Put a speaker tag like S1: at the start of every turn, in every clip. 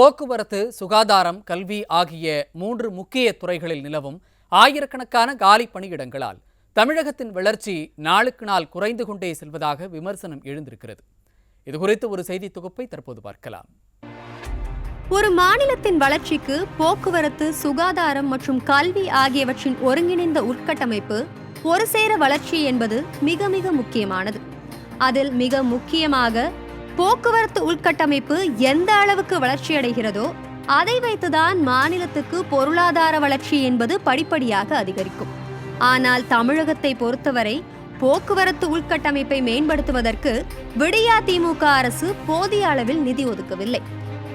S1: போக்குவரத்து, சுகாதாரம், கல்வி ஆகிய 3 முக்கிய துறைகளில் நிலவும் ஆயிரக்கணக்கான காலி பணியிடங்களால் தமிழகத்தின் வளர்ச்சி நாளுக்கு நாள் குறைந்து கொண்டே செல்வதாக விமர்சனம் எழுந்திருக்கிறது. இதுகுறித்து ஒரு செய்தி தொகுப்பை தற்போது பார்க்கலாம்.
S2: ஒரு மாநிலத்தின் வளர்ச்சிக்கு போக்குவரத்து, சுகாதாரம் மற்றும் கல்வி ஆகியவற்றின் ஒருங்கிணைந்த உட்கட்டமைப்பு ஒரு சேர வளர்ச்சி என்பது மிக மிக முக்கியமானது. அதில் மிக முக்கியமாக போக்குவரத்து உள்கட்டமைப்பு எந்த அளவுக்கு வளர்ச்சியடைகிறதோ அதை வைத்துதான் மாநிலத்துக்கு பொருளாதார வளர்ச்சி என்பது படிப்படியாக அதிகரிக்கும். ஆனால் தமிழகத்தை பொறுத்தவரை போக்குவரத்து உள்கட்டமைப்பை மேம்படுத்துவதற்கு விடியா திமுக அரசு போதிய அளவில் நிதி ஒதுக்கவில்லை.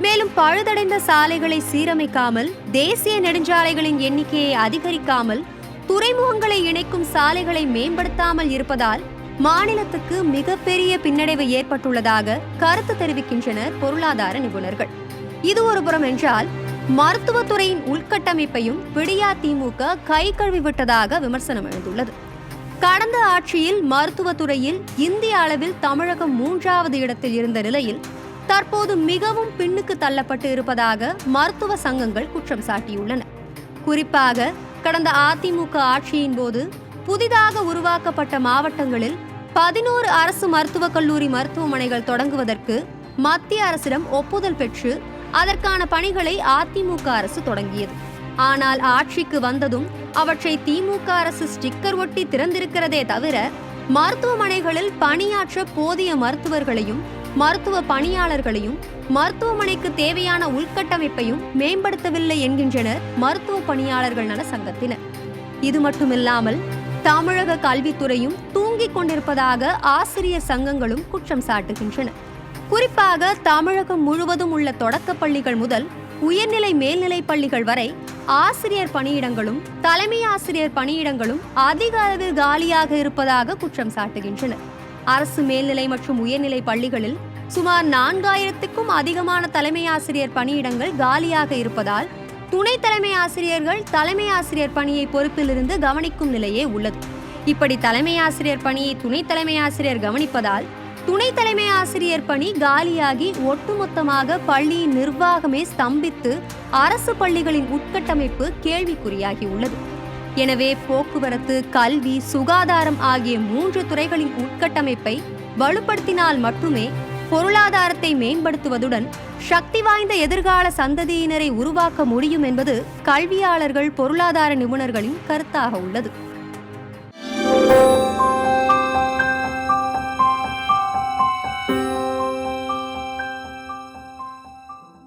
S2: மேலும் பழுதடைந்த சாலைகளை சீரமைக்காமல், தேசிய நெடுஞ்சாலைகளின் எண்ணிக்கையை அதிகரிக்காமல், துறைமுகங்களை இணைக்கும் சாலைகளை மேம்படுத்தாமல் இருப்பதால் மாநிலத்துக்கு மிகப்பெரிய பின்னடைவு ஏற்பட்டுள்ளதாக கருத்து தெரிவிக்கின்றனர் பொருளாதார நிபுணர்கள். இது ஒருபுறம் என்றால், மருத்துவத்துறையின் உள்கட்டமைப்பையும் விடியா திமுக கை கழுவி விட்டதாக விமர்சனம் எழுந்துள்ளது. கடந்த ஆட்சியில் மருத்துவத்துறையில் இந்திய அளவில் தமிழகம் 3வது இடத்தில் இருந்த நிலையில் தற்போது மிகவும் பின்னுக்கு தள்ளப்பட்டு இருப்பதாக மருத்துவ சங்கங்கள் குற்றம் சாட்டியுள்ளன. குறிப்பாக கடந்த அதிமுக ஆட்சியின் போது புதிதாக உருவாக்கப்பட்ட மாவட்டங்களில் 11 அரசு மருத்துவக் கல்லூரி மருத்துவமனைகள் தொடங்குவதற்கு மத்திய அரசிடம் ஒப்புதல் பெற்று அதற்கான பணிகளை அதிமுக அரசு தொடங்கியது. ஆனால் ஆட்சிக்கு வந்ததும் அவற்றை திமுக அரசு ஸ்டிக்கர் ஒட்டி திறந்திருக்கிறதே தவிர மருத்துவமனைகளில் பணியாற்ற போதிய மருத்துவர்களையும், மருத்துவ பணியாளர்களையும், மருத்துவமனைக்கு தேவையான உள்கட்டமைப்பையும் மேம்படுத்தவில்லை என்கின்றனர் மருத்துவ பணியாளர்கள் நல சங்கத்தினர். இது மட்டுமில்லாமல் தமிழக கல்வித்துறையும் தூங்கிக் கொண்டிருப்பதாக ஆசிரியர் சங்கங்களும் குற்றம் சாட்டுகின்றன. குறிப்பாக தமிழகம் முழுவதும் உள்ள தொடக்கப் பள்ளிகள் முதல் உயர்நிலை மேல்நிலை பள்ளிகள் வரை ஆசிரியர் பணியிடங்களும் தலைமை ஆசிரியர் பணியிடங்களும் அதிக அளவில் காலியாக இருப்பதாக குற்றம் சாட்டுகின்றனர். அரசு மேல்நிலை மற்றும் உயர்நிலை பள்ளிகளில் சுமார் 4000க்கும் அதிகமான தலைமை ஆசிரியர் பணியிடங்கள் காலியாக இருப்பதால் துணை தலைமை ஆசிரியர்கள் தலைமை ஆசிரியர் பணியை பொறுப்பிலிருந்து கவனிக்கும் நிலையே உள்ளது. இப்படி தலைமை ஆசிரியர் பணியை துணை தலைமை ஆசிரியர் கவனிப்பதால் துணை தலைமை ஆசிரியர் பணி காலியாகி ஒட்டுமொத்தமாக பள்ளியின் நிர்வாகமே ஸ்தம்பித்து அரசு பள்ளிகளின் உட்கட்டமைப்பு கேள்விக்குறியாகி உள்ளது. எனவே போக்குவரத்து, கல்வி, சுகாதாரம் ஆகிய 3 துறைகளின் உட்கட்டமைப்பை வலுப்படுத்தினால் மட்டுமே பொருளாதாரத்தை மேம்படுத்துவதுடன் சக்தி வாய்ந்த எதிர்கால சந்ததியினரை உருவாக்க முடியும் என்பது கல்வியாளர்கள், பொருளாதார நிபுணர்களின் கருத்தாக உள்ளது.